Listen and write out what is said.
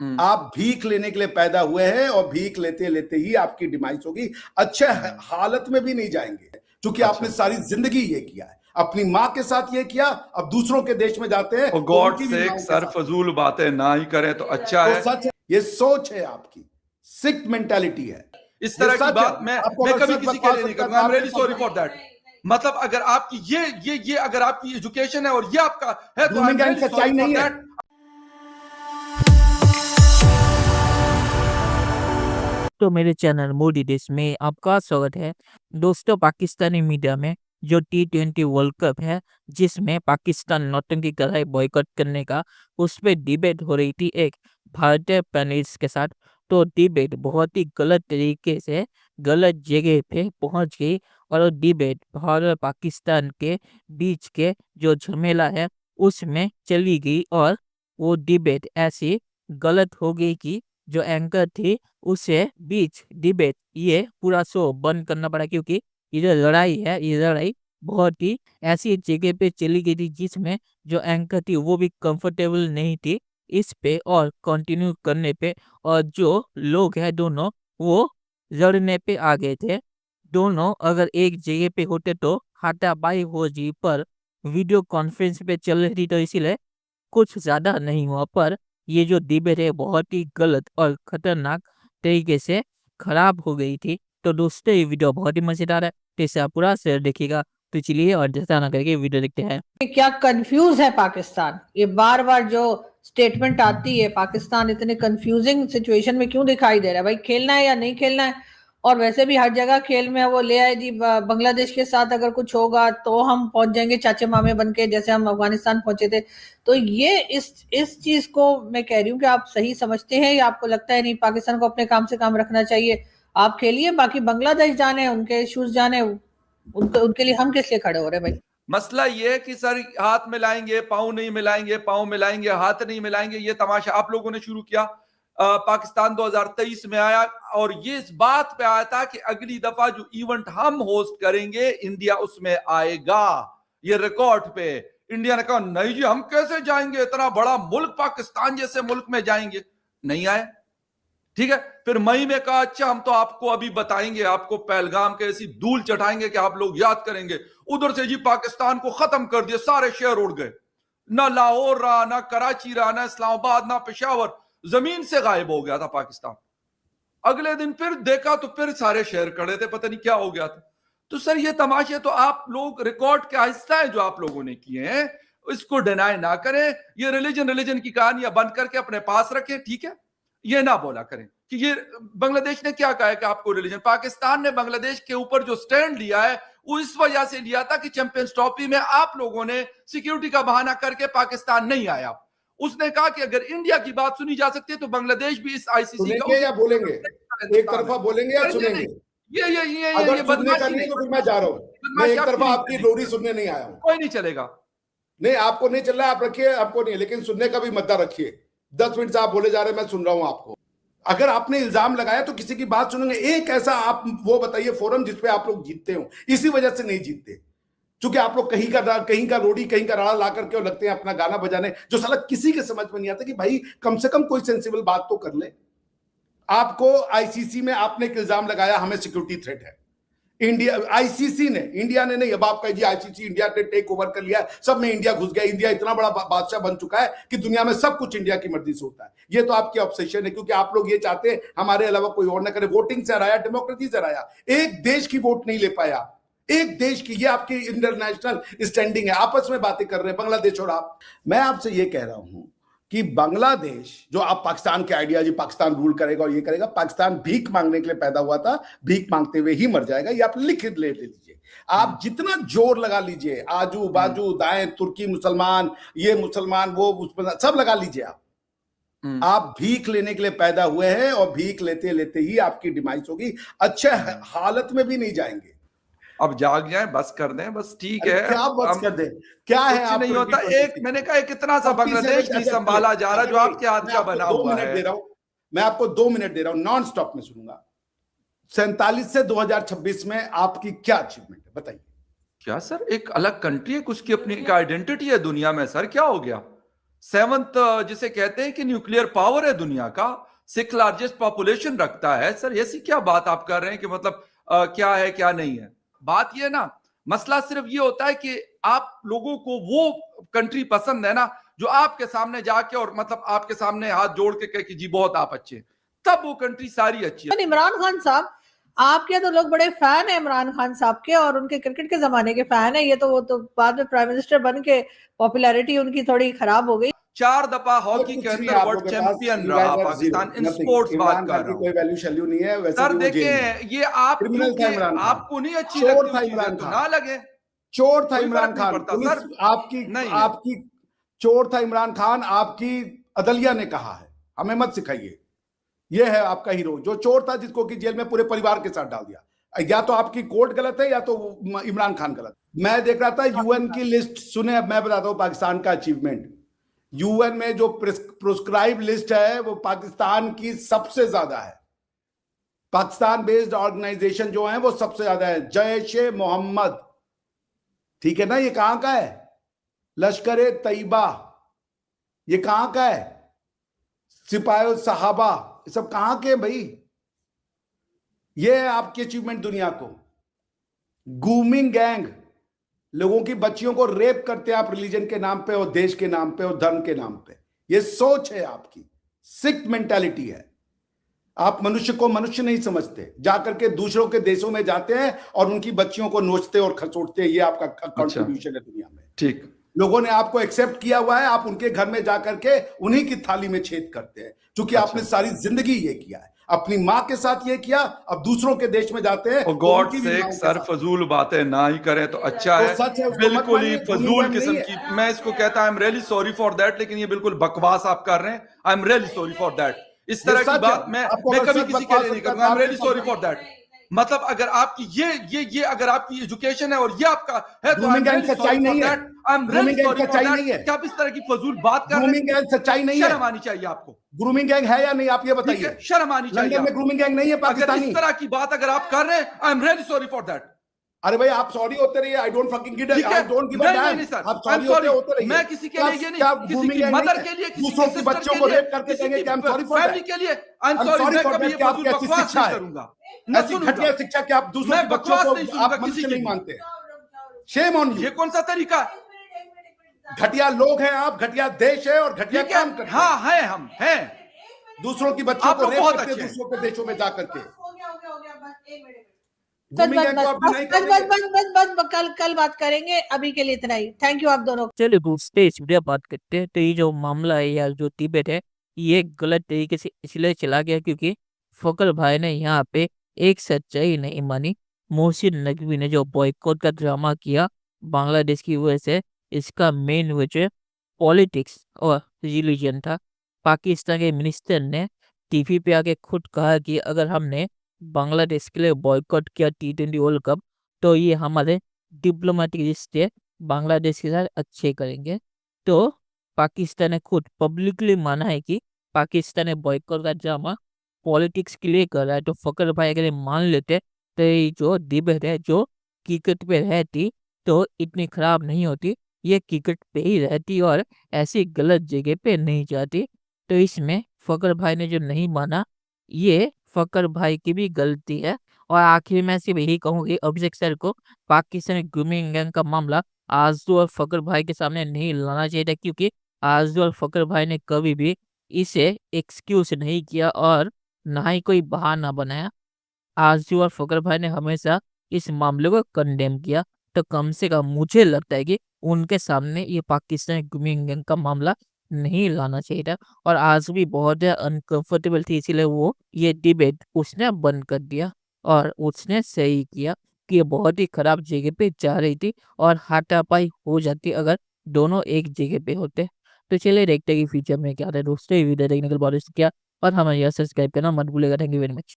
आप भीख लेने के लिए पैदा हुए हैं और भीख लेते लेते ही आपकी डिमाइस होगी। अच्छे हालत में भी नहीं जाएंगे, क्योंकि आपने सारी जिंदगी ये किया है, अपनी माँ के साथ ये किया, अब दूसरों के देश में जाते हैं और तो गॉड उनकी भी से माँओं के सर साथ। फजूल बातें ना ही करें तो अच्छा तो है। सच है, ये सोच है आपकी, सिक मेंटालिटी है। इस तरह की बात मैं कभी किसी के लिए नहीं करूंगा। I am really sorry for that. मतलब अगर आपकी ये अगर आपकी एजुकेशन है और ये आपका है तो I am really sorry for that. तो मेरे चैनल मोदी देश में आपका स्वागत है। दोस्तों, पाकिस्तानी मीडिया में जो T20 वर्ल्ड कप है, जिसमें पाकिस्तान नौटंकी कर रहा है बॉयकॉट करने का, उस पर डिबेट हो रही थी एक भारतीय पैनलिस्ट के साथ। तो डिबेट बहुत ही गलत तरीके से गलत जगह पे पहुंच गई और डिबेट भारत और पाकिस्तान के बीच के जो झमेला है उसमें चली गई और वो डिबेट ऐसी गलत हो गई कि जो एंकर थी उसे बीच डिबेट ये पूरा शो बंद करना पड़ा, क्योंकि ये जो लड़ाई है ये लड़ाई बहुत ही ऐसी जगह पे चली गई थी जिसमें जो एंकर थी वो भी कंफर्टेबल नहीं थी इस पे और कंटिन्यू करने पे। और जो लोग हैं दोनों वो लड़ने पे आ गए थे। दोनों अगर एक जगह पे होते तो हाथापाई हो जी, पर वीडियो कॉन्फ्रेंस पे चल रही थी तो इसीलिए कुछ ज्यादा नहीं हुआ। पर ये जो डिबेट है बहुत ही गलत और खतरनाक तरीके से खराब हो गई थी। तो दोस्तों, ये वीडियो बहुत ही मजेदार है, तो इसे आप पूरा शेयर देखिएगा। तो चलिए और जैसा ना करके वीडियो देखते हैं। क्या कंफ्यूज है पाकिस्तान, ये बार बार जो स्टेटमेंट आती है, पाकिस्तान इतने कंफ्यूजिंग सिचुएशन में क्यों दिखाई दे रहा है? भाई खेलना है या नहीं खेलना है? और वैसे भी हर जगह खेल में वो ले आए जी, बांग्लादेश के साथ अगर कुछ होगा तो हम पहुंच जाएंगे चाचे मामे बन के, जैसे हम अफगानिस्तान पहुंचे थे। तो ये इस चीज को मैं कह रही हूँ कि आप सही समझते हैं या आपको लगता है नहीं, पाकिस्तान को अपने काम से काम रखना चाहिए? आप खेलिए, बाकी बांग्लादेश जाने, उनके इश्यूज जाने, उनके लिए हम किस लिए खड़े हो रहे हैं भाई? मसला ये है कि सर हाथ मिलाएंगे पाँव नहीं मिलाएंगे, पाँव मिलाएंगे हाथ नहीं मिलाएंगे, ये तमाशा आप लोगों ने शुरू किया। पाकिस्तान 2023 में आया और ये इस बात पे आया था कि अगली दफा जो इवेंट हम होस्ट करेंगे इंडिया उसमें आएगा। ये रिकॉर्ड पे इंडिया ने कहा नहीं जी हम कैसे जाएंगे, इतना बड़ा मुल्क पाकिस्तान जैसे मुल्क में जाएंगे, नहीं आए। ठीक है, फिर मई में कहा अच्छा हम तो आपको अभी बताएंगे, आपको पहलगाम के ऐसी धूल चटाएंगे कि आप लोग याद करेंगे। उधर से जी पाकिस्तान को खत्म कर दिया, सारे शहर उड़ गए, ना लाहौर रहा, ना कराची रहा, ना इस्लामाबाद, ना पेशावर, जमीन से गायब हो गया था पाकिस्तान। अगले दिन फिर देखा तो फिर सारे शहर खड़े थे, पता नहीं क्या हो गया था। तो सर ये तमाशे तो आप लोग रिकॉर्ड का हिस्सा है जो आप लोगों ने किए हैं, इसको डिनाई ना करें। ये रिलीजन की कहानियां बंद करके अपने पास रखें, ठीक है, ये ना बोला करें कि ये बांग्लादेश ने क्या कहा है कि आपको रिलीजन। पाकिस्तान ने बांग्लादेश के ऊपर जो स्टैंड लिया है वो इस वजह से लिया था कि चैंपियंस ट्रॉफी में आप लोगों ने सिक्योरिटी का बहाना करके पाकिस्तान नहीं आया। उसने कहा कि अगर इंडिया की बात सुनी जा सकती है तो बांग्लादेश भी इस आईसीसी का या बोलेंगे, एक तरफा बोलेंगे या सुनेंगे? ये बदमाशी नहीं तो फिर मैं जा रहा हूं, मैं एक तरफा आपकी लोरी सुनने नहीं आया हूं। कोई नहीं चलेगा। नहीं, आपको नहीं चल रहा है, आप रखिए, आपको नहीं, लेकिन सुनने का भी मुद्दा रखिए। 10 मिनट से आप बोले जा रहे हैं, मैं सुन रहा हूं आपको। अगर आपने इल्जाम लगाया तो किसी की बात सुनेंगे। एक ऐसा आप वो बताइए फोरम जिसपे आप लोग जीतते हो, इसी वजह से नहीं जीतते क्योंकि आप लोग कहीं का रोड़ी कहीं का राड़ा ला करके और लगते हैं अपना गाना बजाने, जो साला किसी के समझ में नहीं आता कि भाई कम से कम कोई सेंसिबल बात तो कर ले। आपको आईसीसी में आपने एक इल्जाम लगाया हमें सिक्योरिटी थ्रेट है, इंडिया आईसीसी ने, इंडिया ने नहीं। अब आप कहिए आईसीसी इंडिया ने टेक ओवर कर लिया, सब में इंडिया घुस गया, इंडिया इतना बड़ा बादशाह बन चुका है कि दुनिया में सब कुछ इंडिया की मर्जी से होता है। ये तो आपकी ऑब्सेशन है, क्योंकि आप लोग ये चाहते हैं हमारे अलावा कोई और ना करे। वोटिंग से हराया, डेमोक्रेसी से हराया, एक देश की वोट नहीं ले पाया, एक देश की। ये आपकी इंटरनेशनल स्टैंडिंग है, आपस में बातें कर रहे हैं बांग्लादेश और आप। मैं आपसे ये कह रहा हूं कि बांग्लादेश जो आप पाकिस्तान के आइडिया जी पाकिस्तान रूल करेगा और ये करेगा, पाकिस्तान भीख मांगने के लिए पैदा हुआ था, भीख मांगते हुए ही मर जाएगा। ये आप लिख ले लीजिए। आप जितना जोर लगा लीजिए, आजू बाजू दाएं, तुर्की मुसलमान, ये मुसलमान, वो सब लगा लीजिए। आप भीख लेने के लिए पैदा हुए हैं और भीख लेते लेते ही आपकी डिमाइस होगी। अच्छे हालत में भी नहीं जाएंगे। अब जाग जाए, बस कर दें, बस ठीक है। क्या बस कर दें? क्या है आप नहीं होता। एक मैंने कहा एक इतना सा बांग्लादेश नहीं संभाला जा रहा जो आपके हाथ का बना हुआ है। मैं आपको 2 मिनट दे रहा हूं, नॉन स्टॉप में सुनूंगा। 47 से 2026 में आपकी क्या अचीवमेंट है बताइए। क्या सर, एक अलग कंट्री है, उसकी अपनी एक आइडेंटिटी है दुनिया में। सर क्या हो गया? सेवंथ जिसे कहते हैं कि न्यूक्लियर पावर है दुनिया का, 6th लार्जेस्ट पॉपुलेशन रखता है। सर ऐसी क्या बात आप कर रहे हैं कि मतलब क्या है क्या नहीं है? बात ये है ना, मसला सिर्फ ये होता है कि आप लोगों को वो कंट्री पसंद है ना जो आपके सामने जाके और मतलब आपके सामने हाथ जोड़ के कहे कि जी बहुत आप अच्छे हैं, तब वो कंट्री सारी अच्छी है। इमरान खान साहब, आपके तो लोग बड़े फैन है इमरान खान साहब के और उनके क्रिकेट के जमाने के फैन है। ये तो वो तो बाद में प्राइम मिनिस्टर बन के पॉपुलैरिटी उनकी थोड़ी खराब हो गई। 4 दफा हॉकी कुछ के नहीं, अंदर आप वर्ल्ड लोगों के पास चैंपियन you रहा guys are Pakistan zero, in nothing. Sports बात इमरान कर खान रहा की कोई हूं। वैल्यू शैल्यू नहीं है, वैसे सर भी वो जेल में है। देखें, ये आप क्रिमिनल था क्योंकि इमरान खान, आपको नहीं अच्छी चोर लगती था वो चीजें इमरान तो खान, ना लगे, चोर था कोई इमरान फर्क नहीं खान। पड़ता पुलिस सर। आपकी नहीं है। आपकी चोर था इमरान खान, आपकी अदलिया ने कहा है, हमें मत सिखाइए। ये है आपका हीरो, जो चोर था जिसको कि जेल में पूरे परिवार के साथ डाल दिया। या तो आपकी कोर्ट गलत है या तो इमरान खान गलत। मैं देख रहा था यूएन की लिस्ट, सुने अब मैं बताता हूं पाकिस्तान का अचीवमेंट। यूएन में जो प्रोस्क्राइब लिस्ट है वो पाकिस्तान की सबसे ज्यादा है। पाकिस्तान बेस्ड ऑर्गेनाइजेशन जो है वो सबसे ज्यादा है। जैश ए मोहम्मद, ठीक है ना, ये कहां का है? लश्कर ए तैयबा, ये कहां का है? सिपाही सहाबा, ये सब कहां के हैं भाई? ये है आपकी अचीवमेंट दुनिया को। ग्रूमिंग गैंग, लोगों की बच्चियों को रेप करते हैं आप रिलीजन के नाम पे और देश के नाम पे और धर्म के नाम पे। ये सोच है आपकी, सिक मेंटालिटी है। आप मनुष्य को मनुष्य नहीं समझते, जाकर के दूसरों के देशों में जाते हैं और उनकी बच्चियों को नोचते और खसोटते हैं। ये आपका कंट्रीब्यूशन है दुनिया में। ठीक, लोगों ने आपको एक्सेप्ट किया हुआ है, आप उनके घर में जाकर के उन्हीं की थाली में छेद करते हैं, क्योंकि आपने सारी जिंदगी ये किया है, अपनी माँ के साथ ये किया, अब दूसरों के देश में जाते हैं। और गॉड से सर फजूल बातें ना ही करें तो अच्छा है। सच है, उसको मत बिल्कुल ही मानिए, फजूल नहीं किस्म है। की, मैं इसको कहता I am really sorry for that, लेकिन ये बिल्कुल बकवास आप कर रहे हैं। I am really sorry for that. इस तरह की बात मैं कभी किसी के लिए नहीं करूंगा। I am really sorry for that. मतलब अगर आपकी ये अगर आपकी एजुकेशन है और ये आपका है तो ग्रूमिंग गैंग सच्चाई नहीं है। ग्रूमिंग गैंग सच्चाई नहीं है। क्या आप इस तरह की फजूल बात कर रहे ग्रूमिंग हैं? गैंग सच्चाई नहीं है। शर्म आनी चाहिए आपको। ग्रूमिंग गैंग है या नहीं, आप ये ठीक बताइए। है, शर्म आनी चाहिए लंदन में आपको। ग्रूमिंग गैंग नहीं है अगर पाकिस्तानी। इस तरह की बात अगर आप कर रहे हैं, I am really sorry for that. अरे भाई आप सॉरी होते रहिए, आई डोंट फकिंग गिव ठीक है, I don't give a dam. नहीं सर, आप आई एम सॉरी सॉरी। होते रहिए। मैं किसी के लिए ये क्या नहीं, किसी grooming की gang मदर नहीं के है? लिए, किसी दूसरों की की सिस्टर बच्चों के को लिए, रेप करके किसी देंगे की कि I'm sorry for family that। के लिए I am I'm sorry. sorry मैं for कभी that ये कि आपकी फजूल ऐसी बकवास शिक्षा नहीं है। करूंगा, न ऐसी सुनूंगा। घटिया शिक्षा कि आप दूसरों मैं की बच्चों बकवास को नहीं सुनूंगा आप किसी मनुष्य की नहीं भी। मानते। शेम ऑन ये यू। कौन सा तरीका है? घटिया लोग हैं आप, घटिया देश है और घटिया ठीक है, काम करते हैं। हाँ है, हम हैं। दूसरों की बच्चों आप को लोग रेप बहुत करते हैं अच्छे हैं। दूसरों के देशों में जाकर के। हो गया बस 1 मिनट। बस ग्रूमिंग बस गैंग को बस आप बस नहीं बस करेंगे। बस कल बात करेंगे। अभी के लिए इतना ही। थैंक यू आप दोनों। चलिए दूसरे इस वीडियो बात करते हैं। तो ये जो मामला है या जो डिबेट है, ये गलत तरीके से इसलिए चला गया क्योंकि फकर भाई ने यहाँ पे एक सच्चाई नहीं मानी। मोहसिन नकवी ने जो बॉयकॉट का ड्रामा किया बांग्लादेश की वजह से, इसका मेन वजह पॉलिटिक्स और रिलीजन था। पाकिस्तान के मिनिस्टर ने टीवी पे आके खुद कहा कि अगर हमने बांग्लादेश के लिए बॉयकॉट किया T20 वर्ल्ड कप, तो ये हमारे डिप्लोमेटिक रिश्ते बांग्लादेश के साथ अच्छे करेंगे। तो पाकिस्तान ने खुद पब्लिकली माना है कि पाकिस्तान ने बॉयकॉट का ड्रामा पॉलिटिक्स के लिए कर रहा है। तो फकर भाई अगर ये मान लेते तो ये जो डिबेट है जो क्रिकेट पे रहती तो इतनी खराब नहीं होती। ये क्रिकेट पे ही रहती और ऐसी गलत जगह पे नहीं जाती। तो इसमें फकर भाई ने जो नहीं माना, ये फकर भाई की भी गलती है। और आखिर में सिर्फ यही कहूँगी अभिषेक सर को, पाकिस्तानी ग्रूमिंग गैंग का मामला आरजू और फकर भाई के सामने नहीं लाना चाहिए था, क्योंकि आरजू और फकर भाई ने कभी भी इसे एक्सक्यूज नहीं किया और ना ही कोई बहाना बनाया। आरजू और फकर भाई ने हमेशा इस मामले को कंडेम किया। तो कम से कम मुझे लगता है कि उनके सामने ये पाकिस्तानी ग्रूमिंग गैंग का मामला नहीं लाना चाहिए था। और आज भी बहुत अनकंफर्टेबल थी, इसीलिए वो ये डिबेट उसने बंद कर दिया। और उसने सही किया कि ये बहुत ही खराब जगह पे जा रही थी और हाथापाई हो जाती अगर दोनों एक जगह पे होते। तो चलिए देखते हैं कि फ्यूचर में क्या आता है। दोस्तों ये वीडियो देखने के लिए बहुत शुक्रिया और हमें यह सब्सक्राइब करना मत भूलिएगा। Thank you very much.